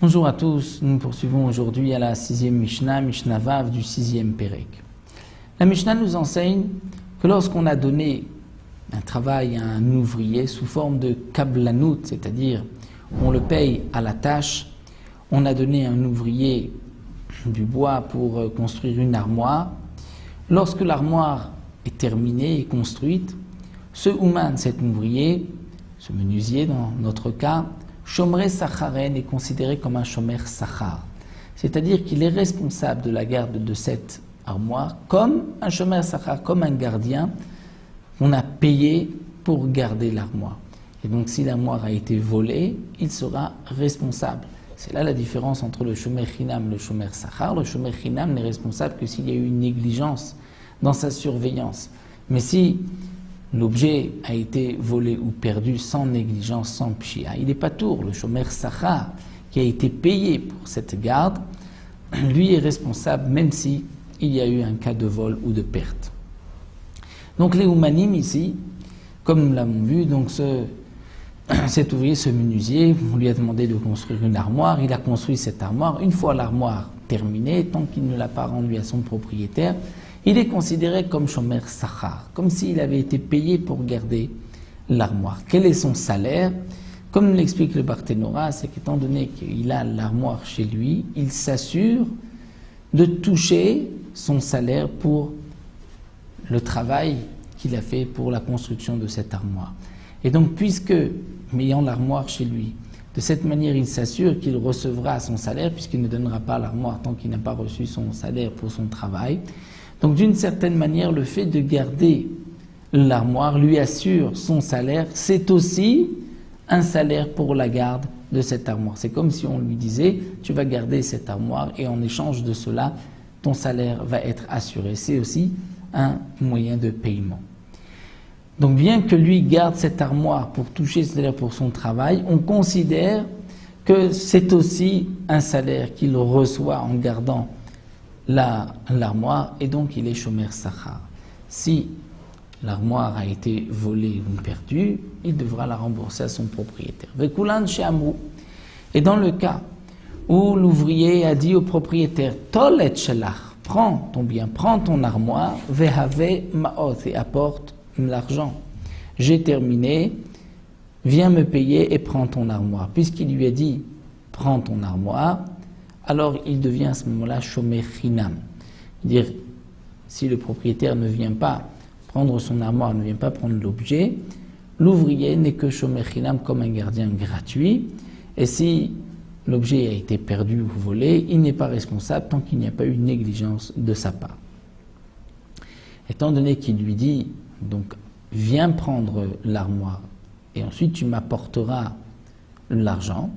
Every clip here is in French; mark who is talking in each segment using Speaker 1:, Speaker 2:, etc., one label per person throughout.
Speaker 1: Bonjour à tous, nous poursuivons aujourd'hui à la 6e Mishnah, Mishnah Vav du 6e Pérek. La Mishnah nous enseigne que lorsqu'on a donné un travail à un ouvrier sous forme de kablanout, c'est-à-dire on le paye à la tâche, on a donné à un ouvrier du bois pour construire une armoire. Lorsque l'armoire est terminée et construite, ce ouman, cet ouvrier, ce menuisier dans notre cas, Shomer Sacharen est considéré comme un Shomer Sachar, c'est-à-dire qu'il est responsable de la garde de cette armoire comme un Shomer Sachar, comme un gardien qu'on a payé pour garder l'armoire. Et donc si l'armoire a été volée, il sera responsable. C'est là la différence entre le Shomer Chinam et le Shomer Sachar. Le Shomer Chinam n'est responsable que s'il y a eu une négligence dans sa surveillance. Mais si l'objet a été volé ou perdu sans négligence, sans pshia, il n'est pas tour. Le Shomer Sachar, qui a été payé pour cette garde, lui est responsable même si il y a eu un cas de vol ou de perte. Donc les Oumanim ici, comme nous l'avons vu, donc cet ouvrier, ce menuisier, on lui a demandé de construire une armoire, il a construit cette armoire. Une fois l'armoire terminée, tant qu'il ne l'a pas rendue à son propriétaire, il est considéré comme Shomer Sachar, comme s'il avait été payé pour garder l'armoire. Quel est son salaire? Comme l'explique le Barthénora, c'est qu'étant donné qu'il a l'armoire chez lui, il s'assure de toucher son salaire pour le travail qu'il a fait pour la construction de cette armoire. Et donc, puisque, ayant l'armoire chez lui, de cette manière, il s'assure qu'il recevra son salaire, puisqu'il ne donnera pas l'armoire tant qu'il n'a pas reçu son salaire pour son travail. Donc, d'une certaine manière, le fait de garder l'armoire lui assure son salaire. C'est aussi un salaire pour la garde de cette armoire. C'est comme si on lui disait, tu vas garder cette armoire et en échange de cela, ton salaire va être assuré. C'est aussi un moyen de paiement. Donc, bien que lui garde cette armoire pour toucher ce salaire pour son travail, on considère que c'est aussi un salaire qu'il reçoit en gardant l'armoire, et donc il est Shomer Sachar. Si l'armoire a été volée ou perdue, il devra la rembourser à son propriétaire. Vekulan she'amru. Et dans le cas où l'ouvrier a dit au propriétaire, Tol et shelach, prends ton bien, prends ton armoire, vehave ma'ot, et apporte l'argent. J'ai terminé, viens me payer et prends ton armoire. Puisqu'il lui a dit, prends ton armoire, alors il devient à ce moment-là Shomer Chinam. C'est-à-dire, si le propriétaire ne vient pas prendre son armoire, ne vient pas prendre l'objet, l'ouvrier n'est que Shomer Chinam comme un gardien gratuit. Et si l'objet a été perdu ou volé, il n'est pas responsable tant qu'il n'y a pas eu négligence de sa part. Étant donné qu'il lui dit, donc, viens prendre l'armoire et ensuite tu m'apporteras l'argent,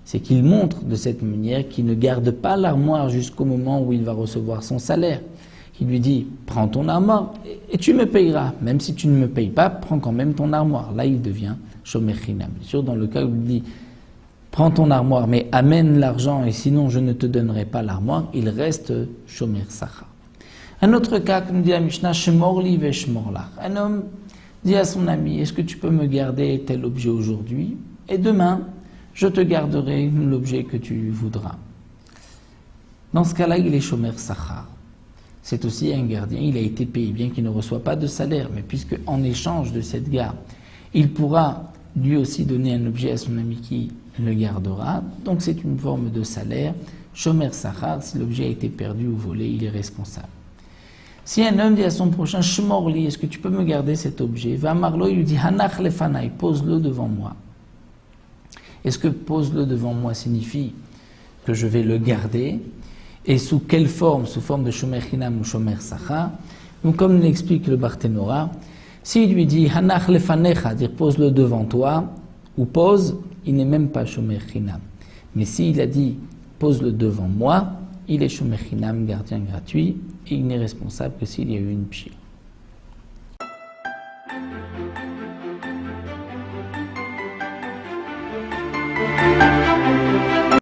Speaker 1: c'est qu'il montre de cette manière qu'il ne garde pas l'armoire jusqu'au moment où il va recevoir son salaire. Il lui dit, prends ton armoire et tu me payeras. Même si tu ne me payes pas, prends quand même ton armoire. Là, il devient Shomer Chinam. Bien sûr, dans le cas où il dit, prends ton armoire, mais amène l'argent et sinon je ne te donnerai pas l'armoire, il reste Shomer Sachar. Un autre cas, comme dit la Mishnah, Shemorli veshmorlach. Un homme dit à son ami, est-ce que tu peux me garder tel objet aujourd'hui et demain, je te garderai l'objet que tu voudras. Dans ce cas-là, il est Shomer Sachar. C'est aussi un gardien, il a été payé, bien qu'il ne reçoit pas de salaire, mais puisque en échange de cette garde, il pourra lui aussi donner un objet à son ami qui le gardera, donc c'est une forme de salaire. Shomer Sachar, si l'objet a été perdu ou volé, il est responsable. Si un homme dit à son prochain, Shmorli, est-ce que tu peux me garder cet objet? Va Marlo, il lui dit, Hanach lefanai, pose-le devant moi. Est-ce que pose-le devant moi signifie que je vais le garder? Et sous quelle forme? Sous forme de Shomer Chinam ou Shomer Sachar? Donc, comme l'explique le Barthénora, s'il lui dit Hanach lefanecha, dire pose-le devant toi, ou pose, il n'est même pas Shomer Chinam. Mais s'il a dit pose-le devant moi, il est Shomer Chinam, gardien gratuit, et il n'est responsable que s'il y a eu une pshia.